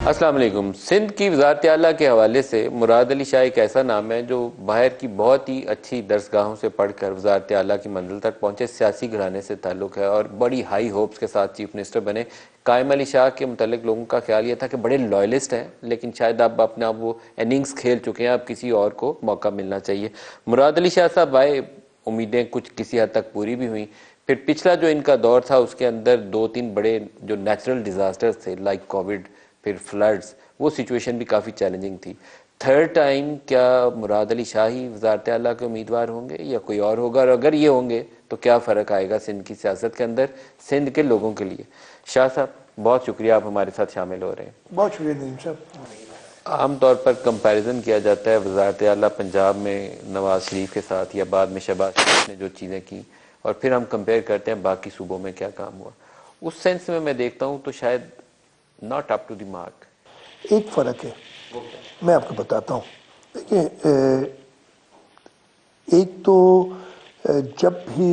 السلام علیکم۔ سندھ کی وزارت اعلیٰ کے حوالے سے مراد علی شاہ ایک ایسا نام ہے جو باہر کی بہت ہی اچھی درسگاہوں سے پڑھ کر وزارت اعلیٰ کی منزل تک پہنچے، سیاسی گھرانے سے تعلق ہے اور بڑی ہائی ہوپس کے ساتھ چیف منسٹر بنے۔ قائم علی شاہ کے متعلق لوگوں کا خیال یہ تھا کہ بڑے لائلسٹ ہیں، لیکن شاید اب اپنا وہ اننگز کھیل چکے ہیں، اب کسی اور کو موقع ملنا چاہیے۔ مراد علی شاہ صاحب آئے، امیدیں کچھ کسی حد تک پوری بھی ہوئیں، پھر پچھلا جو ان کا دور تھا اس کے اندر 2-3 بڑے جو نیچرل ڈیزاسٹرز تھے لائک کووڈ، پھر فلڈز، وہ سچویشن بھی کافی چیلنجنگ تھی۔ تھرڈ ٹائم کیا مراد علی شاہ ہی وزارت اعلیٰ کے امیدوار ہوں گے یا کوئی اور ہوگا، اور اگر یہ ہوں گے تو کیا فرق آئے گا سندھ کی سیاست کے اندر، سندھ کے لوگوں کے لیے؟ شاہ صاحب بہت شکریہ، آپ ہمارے ساتھ شامل ہو رہے ہیں۔ بہت شکریہ نعیم صاحب۔ عام طور پر کمپیریزن کیا جاتا ہے وزارت اعلیٰ پنجاب میں نواز شریف کے ساتھ یا بعد میں شہباز شریف نے جو چیزیں کی، اور پھر ہم کمپیئر کرتے ہیں باقی صوبوں میں کیا کام ہوا۔ اس سینس میں دیکھتا ہوں تو شاید not up to the mark. ایک فرق ہے، میں آپ کو بتاتا ہوں۔ دیکھیں، ایک تو جب بھی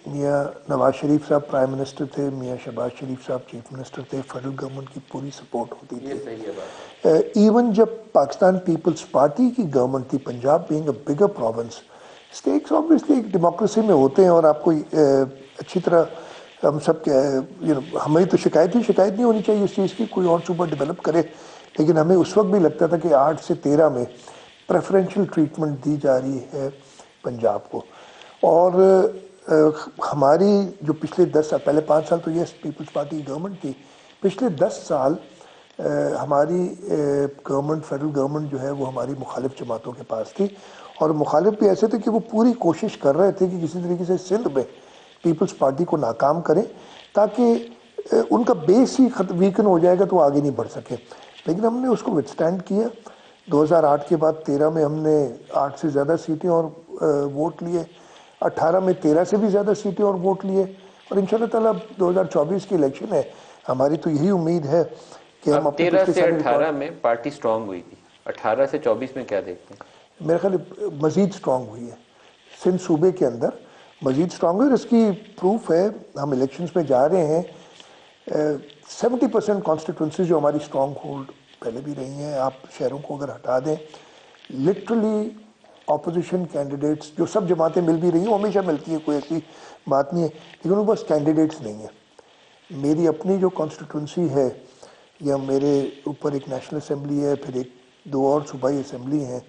میاں نواز شریف صاحب پرائم منسٹر تھے، میاں شہباز شریف صاحب چیف منسٹر تھے، فیڈرل گورنمنٹ کی پوری سپورٹ ہوتی تھی۔ ایون جب پاکستان پیپلز پارٹی کی گورنمنٹ تھی، Punjab being a bigger province, states obviously ایک ڈیموکریسی میں ہوتے ہیں اور آپ کو اچھی طرح ہم سب کے ہماری تو شکایت نہیں ہونی چاہیے اس چیز کی، کوئی اور صوبہ ڈیولپ کرے، لیکن ہمیں اس وقت بھی لگتا تھا کہ 8 سے 13 میں پریفرینشل ٹریٹمنٹ دی جا رہی ہے پنجاب کو۔ اور ہماری جو پچھلے 10 سال، پہلے 5 سال تو یس پیپلز پارٹی کی گورنمنٹ تھی، پچھلے 10 سال ہماری گورنمنٹ، فیڈرل گورنمنٹ جو ہے وہ ہماری مخالف جماعتوں کے پاس تھی، اور مخالف بھی ایسے تھے کہ وہ پوری کوشش کر رہے تھے کہ کسی طریقے سے سندھ میں پیپلز پارٹی کو ناکام کریں تاکہ ان کا بیس ہی ویکن ہو جائے گا تو آگے نہیں بڑھ سکے۔ لیکن ہم نے اس کو وتھسٹینڈ کیا۔ 2008 کے بعد 13 میں ہم نے 8 سے زیادہ سیٹیں اور ووٹ لیے، 18 میں 13 سے بھی زیادہ سیٹیں اور ووٹ لیے، اور انشاءاللہ تعالیٰ 2024 کی الیکشن ہے، ہماری تو یہی امید ہے کہ ہم اپنے 13 سے 18 میں پارٹی سٹرونگ ہوئی تھی، 18 سے 24 میں کیا دیکھتے ہیں؟ میرے خیال مزید سٹرونگ ہوئی ہے، سندھ صوبے کے اندر مزید سٹرونگ ہے، اور اس کی پروف ہے ہم الیکشنز میں جا رہے ہیں۔ 70% کانسٹیٹوئنسیز جو ہماری سٹرونگ ہولڈ پہلے بھی رہی ہیں، آپ شہروں کو اگر ہٹا دیں، لٹرلی اپوزیشن کینڈیڈیٹس جو سب جماعتیں مل بھی رہی ہیں، ہمیشہ ملتی ہیں، کوئی ایسی بات نہیں ہے، لیکن ان کے پاس کینڈیڈیٹس نہیں ہیں۔ میری اپنی جو کانسٹیٹوئنسی ہے، یا میرے اوپر ایک نیشنل اسمبلی ہے، پھر 2 اور صوبائی اسمبلی ہیں،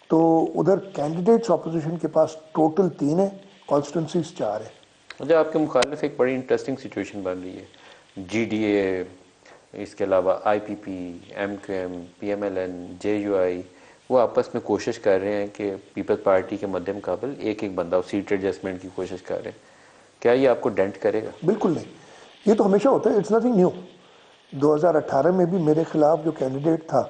تو ادھر کینڈیڈیٹس اپوزیشن کے پاس ٹوٹل 3 ہیں، کانسٹیٹوئنسیز 4 ہیں۔ مجھے آپ کے مخالف ایک بڑی انٹرسٹنگ سچویشن بن رہی ہے، جی ڈی اے، اس کے علاوہ I P P, M Q M, P M L N, J U I, وہ آپس میں کوشش کر رہے ہیں کہ پیپلز پارٹی کے مد مقابل ایک بندہ سیٹ ایڈجسٹمنٹ کی کوشش کر رہے ہیں۔ کیا یہ آپ کو ڈینٹ کرے گا؟ بالکل نہیں، یہ تو ہمیشہ ہوتا ہے، اٹس نتھنگ نیو۔ 2018 میں بھی میرے خلاف جو کینڈیڈیٹ تھا،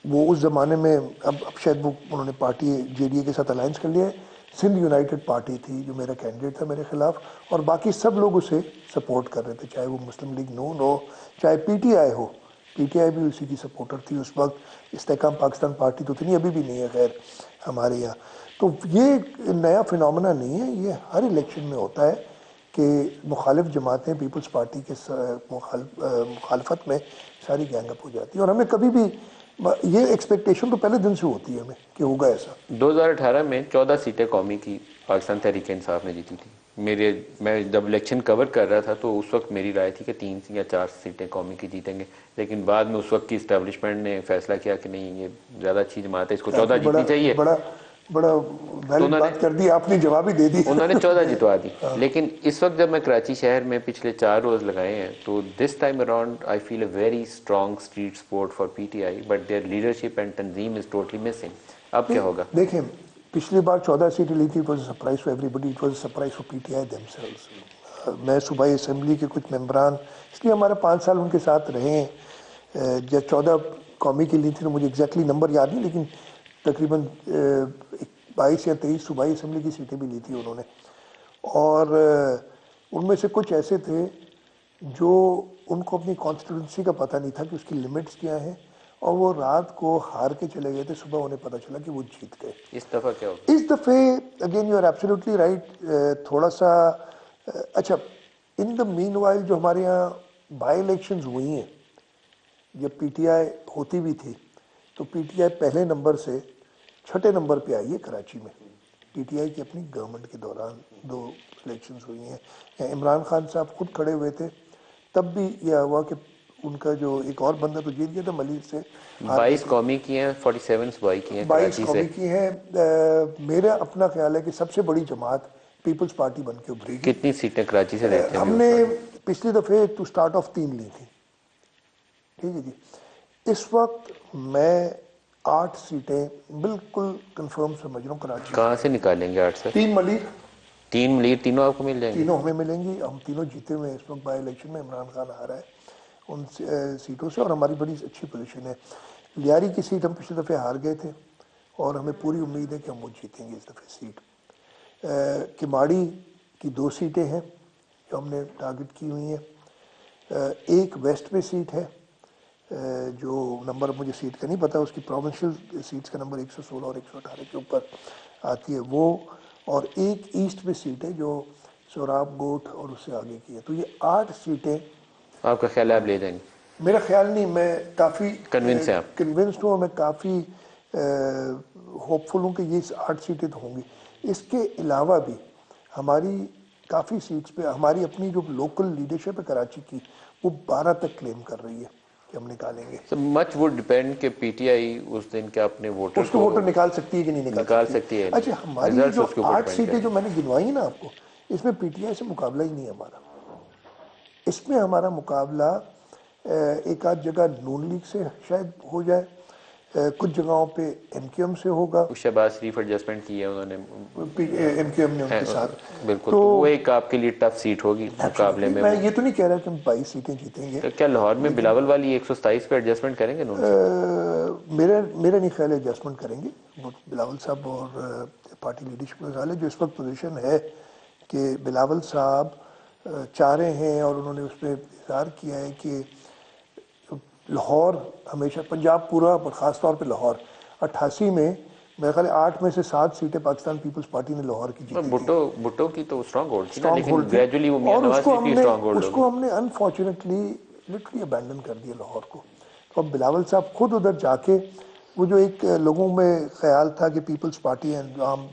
وہ اس زمانے میں، اب شاید وہ انہوں نے پارٹی جے ڈی اے کے ساتھ الائنس کر لیا ہے، سندھ یونائٹڈ پارٹی تھی جو میرا کینڈیڈیٹ تھا میرے خلاف، اور باقی سب لوگ اسے سپورٹ کر رہے تھے، چاہے وہ مسلم لیگ نون ہو، چاہے پی ٹی آئی ہو، پی ٹی آئی بھی اسی کی سپورٹر تھی اس وقت، استحکام پاکستان پارٹی تو اتنی ابھی بھی نہیں ہے خیر ہمارے یہاں۔ تو یہ نیا فنومنا نہیں ہے، یہ ہر الیکشن میں ہوتا ہے کہ مخالف جماعتیں پیپلز پارٹی کے مخالفت میں ساری گینگ اپ ہو جاتی ہیں، اور ہمیں کبھی بھی یہ ایکسپیکٹیشن تو پہلے دن سے ہوتی ہے ہمیں کہ ہوگا ایسا۔ 2018 میں 14 سیٹیں قومی کی پاکستان تحریک انصاف نے جیتی تھی۔ میں جب الیکشن کور کر رہا تھا تو اس وقت میری رائے تھی کہ 3 یا 4 سیٹیں قومی کی جیتیں گے، لیکن بعد میں اس وقت کی اسٹیبلشمنٹ نے فیصلہ کیا کہ نہیں، یہ زیادہ اچھی جماعت ہے، اس کو 14 جیتنی چاہیے۔ بڑا ویلڈ بات کر دی آپ نے، جواب ہی دے دی، انہوں نے 14 جتوا دی۔ لیکن اس وقت جب میں کراچی شہر میں پچھلے 4 روز لگائے ہیں تو this time around I feel a very strong street support for P T I, but their leadership and تنظیم از ٹوٹلی مسنگ۔ اب کیا ہوگا؟ دیکھیں، پچھلی بار 14 سیٹیں لی تھی، it was a surprise for everybody, it was a surprise for P T I themselves. میں صوبائی اسمبلی کے کچھ ممبران، اس لیے ہمارے 5 سال ان کے ساتھ رہے ہیں، جب 14 قومی کی لی تھی تو مجھے ایگزیکٹلی نمبر یاد نہیں، لیکن تقریباً 22 یا 23 صوبائی اسمبلی کی سیٹیں بھی لی تھی انہوں نے، اور ان میں سے کچھ ایسے تھے جو ان کو اپنی کانسٹیٹوئنسی کا پتہ نہیں تھا کہ اس کی لمٹس کیا ہیں، اور وہ رات کو ہار کے چلے گئے تھے، صبح انہیں پتہ چلا کہ وہ جیت گئے۔ اس دفعہ کیا ہوگا؟ اس دفعے again you are absolutely right, تھوڑا سا اچھا، ان دا مین وائل جو ہمارے یہاں بائی الیکشنز ہوئی ہیں، جب پی ٹی آئی ہوتی بھی تھی تو پی ٹی آئی پہلے نمبر سے چھٹے نمبر پہ آئی ہے کراچی میں. پی ٹی آئی کی اپنی گورنمنٹ کے دوران 2 الیکشنز ہوئی ہیں. عمران خان صاحب خود کھڑے ہوئے تھے, تب بھی یہ ہوا کہ ان کا جو ایک اور بندہ تو جیت گیا تھا, ملیر سے ہار گئے 22 تھے. قومی کی ہیں, 47 صوبائی کی ہیں 22 کراچی سے. قومی کی ہیں. میرا اپنا خیال ہے کہ سب سے بڑی جماعت پیپلز پارٹی بن کے ابھرے گی. کتنی سیٹیں کراچی سے دیتے ہیں ہم نے پچھلی دفعے ٹو سٹارٹ آف 3 لی تھی, ٹھیک ہے جی. اس وقت میں 8 سیٹیں بالکل کنفرم سمجھ رہا ہوں کراچی سے. کہاں سے نکالیں گے 8 سے؟ 3 ملیر, 3 ملیر, تینوں آپ کو مل جائیں گے؟ تینوں ہمیں ملیں گی. ہم تینوں جیتے ہوئے ہیں اس وقت بائی الیکشن میں. عمران خان آ رہا ہے ان سیٹوں سے, اور ہماری بڑی اچھی پوزیشن ہے. لیاری کی سیٹ ہم پچھلے دفعے ہار گئے تھے, اور ہمیں پوری امید ہے کہ ہم وہ جیتیں گے اس دفعہ سیٹ. کماڑی کی 2 سیٹیں ہیں جو ہم نے ٹارگٹ کی ہوئی ہیں. ایک ویسٹ میں سیٹ ہے جو نمبر مجھے سیٹ کا نہیں پتا, اس کی پروونشل سیٹس کا نمبر 116 اور 118 کے اوپر آتی ہے وہ. اور ایک ایسٹ میں سیٹ ہے جو سوراب گوٹھ اور اس سے آگے کی ہے. تو یہ 8 سیٹیں آپ کا خیال ہے آپ لے جائیں گے؟ میرا خیال نہیں, میں کافی کنونس ہیں آپ؟ کنونسڈ ہوں, میں کافی ہوپ فل ہوں کہ یہ 8 سیٹیں تو ہوں گی. اس کے علاوہ بھی ہماری کافی سیٹس پہ ہماری اپنی جو لوکل لیڈرشپ ہے کراچی کی, وہ 12 تک کلیم کر رہی ہے کہ ہم نکالیں گے. مچ وڈ ڈیپینڈ کہ پی ٹی آئی اس دن کے اپنے ووٹر اس کو ووٹر نکال سکتی ہے کہ نہیں نکال سکتی ہے. اچھا, ہماری ریزلٹس جو اس کے اوپر 8 ڈیپینڈ سیٹیں کریں جو گے. میں نے گنوائی نا آپ کو, اس میں پی ٹی آئی سے مقابلہ ہی نہیں ہے ہمارا. اس میں ہمارا مقابلہ ایک آدھ جگہ نون لیگ سے شاید ہو جائے, کچھ جگہوں پہ ایم کیو ایم سے ہوگا. شہباز شریف ایڈجسٹمنٹ کی ہے انہوں نے, ایم کیو ایم نے ان کے ساتھ. بالکل, تو وہ ایک آپ کے لیے ٹف سیٹ ہوگی مقابلے میں. میں یہ تو نہیں کہہ رہا کہ ہم 22 سیٹیں جیتیں گے. تو کیا لاہور میں بلاول والی 127 پہ ایڈجسٹمنٹ کریں گے انہوں سے؟ میرا نہیں خیال ہے ایڈجسٹمنٹ کریں گے. بلاول صاحب اور پارٹی لیڈرشپ کا خیال ہے جو اس وقت پوزیشن ہے کہ بلاول صاحب چاہ رہے ہیں, اور انہوں نے اس پہ اظہار کیا ہے کہ لاہور ہمیشہ, پنجاب پورا اور خاص طور پہ لاہور, 88 میں میرے خیال ہے 8 میں سے 7 سیٹیں پاکستان پیپلز پارٹی نے لاہور کی جیتی تھی. بھٹو کی تو اسٹرانگ ہولڈ تھی نا, اسٹرانگ لیکن ہولڈ تھی, گریجولی وہ میاں اور نواز شریف کی اسٹرانگ ہولڈ اس ہوگی. کو ہم نے انفارچونیٹلی لٹرلی ابینڈن کر دیا لاہور کو. تو اب بلاول صاحب خود ادھر جا کے, وہ جو ایک لوگوں میں خیال تھا کہ پیپلز پارٹی عوام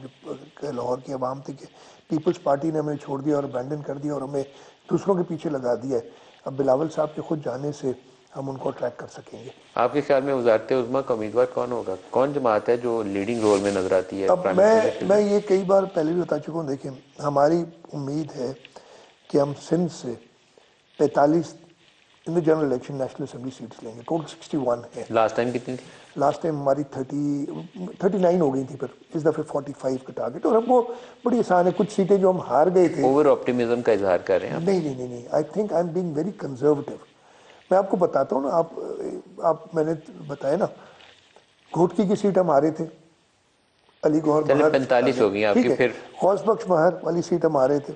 لاہور کی عوام تھی کہ پیپلز پارٹی نے ہمیں چھوڑ دیا اور ابینڈن کر دیا اور ہمیں دوسروں کے پیچھے لگا دیا ہے. اب بلاول صاحب کے خود جانے سے ہم ان کو اٹریکٹ کر سکیں گے. آپ کے خیال میں وزارت عظمیٰ کا امیدوار کون ہوگا؟ کون جماعت ہے جو لیڈنگ رول میں نظر آتی ہے اب پرائم منسٹر کے میں لیے؟ یہ کئی بار پہلے بھی بتا چکا ہوں. دیکھیں, ہماری امید ہے کہ ہم سندھ سے 45 in the general election national assembly seats لیں گے. ٹوٹل 61 ہے. لاسٹ ٹائم کتنی تھی؟ لاسٹ ٹائم ہماری 39 ہو گئی تھی, پھر اس دفعہ 45 کا ٹارگیٹ. اور ہم کو بڑی آسان ہے, کچھ سیٹیں جو ہم ہار گئے تھے. اوور آپٹیمزم کا اظہار کر رہے ہیں آپ؟ نہیں, I think I am being very conservative. میں آپ کو بتاتا ہوں نا, آپ میں نے بتایا نا, گھوٹکی کی سیٹ ہم ہارے تھے, علی گوہر چلے مہر 45 ہو گئی آپ ٹھیک کی ہے, پھر. غوث بخش مہر والی سیٹ ہم ہارے تھے.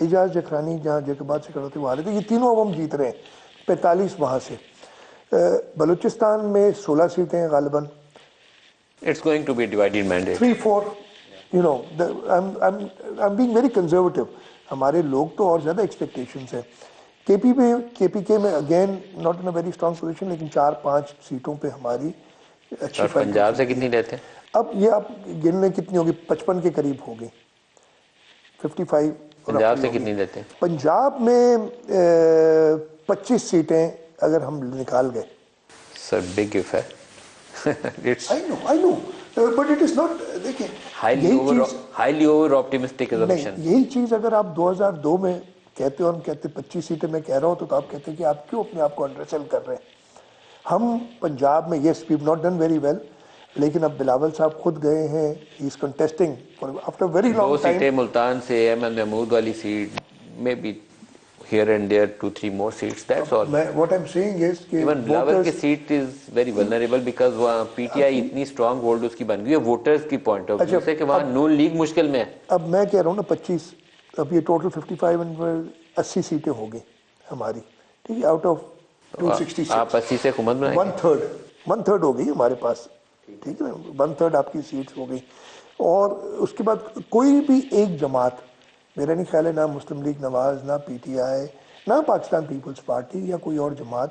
اعجاز جکرانی جہاں جیکوباد سے کھڑے تھے وہ ہارے تھے. یہ تینوں اب ہم جیت رہے ہیں, 45 وہاں سے. بلوچستان میں 16 سیٹیں ہیں غالباً. It's going to be a divided mandate. 3-4 I'm being very conservative. ہمارے لوگ تو اور زیادہ ایکسپیکٹیشنز ہیں. کے پی کے میں again not in a very strong position, لیکن 4-5 سیٹوں پہ ہماری اچھی اور فائٹ ہو پنجاب سے سکتی کتنی ہے. لیتے ہیں؟ اب یہ آپ گننے کتنی ہوگی, 55 کے قریب ہوگی, 55 پنجاب رفلی سے ہوگی. کتنی لیتے ہیں؟ پنجاب میں 25 سیٹیں اگر ہم نکال گئے. سر بگ اف ہے. I know, but it is not. دیکھیں یہی چیز ہائیلی اوور آپٹیمسٹک نہیں, assumption. یہی چیز اگر آپ 2002 میں کہتے اور ہم کہتے 25 سیٹیں میں کہہ رہا ہوں, تو آپ کہتے کہ آپ کیوں اپنے آپ کو انڈر سیل کر رہے ہیں. ہم پنجاب میں yes we have not done very well, لیکن اب بلاول صاحب خود گئے ہیں, he is contesting after very 2 long time. سیٹیں ملتان سے, احمد محمود والی seat, maybe here and there 2-3 more seats, that's all. What I'm saying is کہ ایون بلاول کی seat is very vulnerable because وہاں پی ٹی آئی اتنی اسٹرانگ ہولڈ اس کی بن گئی ہے ووٹرز کی پوائنٹ آف ویو سے کہ وہاں نون لیگ مشکل میں ہے. اب میں کہہ رہا ہوں نا 25, اب یہ ٹوٹل 55 80 سیٹیں ہو گئی ہماری, ٹھیک ہے, آؤٹ آف 266. آپ 80 سے حکومت بنائیں گے؟ 1/3 ہو گئی ہمارے پاس, ٹھیک ہے نا, 1/3 آپ کی سیٹس ہو گئی. اور اس کے بعد کوئی بھی ایک جماعت, میرا نہیں خیال ہے, نہ مسلم لیگ نواز, نہ پی ٹی آئی, نہ پاکستان پیپلز پارٹی یا کوئی اور جماعت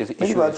is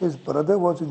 His brother was in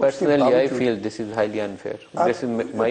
Personally I feel this is highly unfair, this is my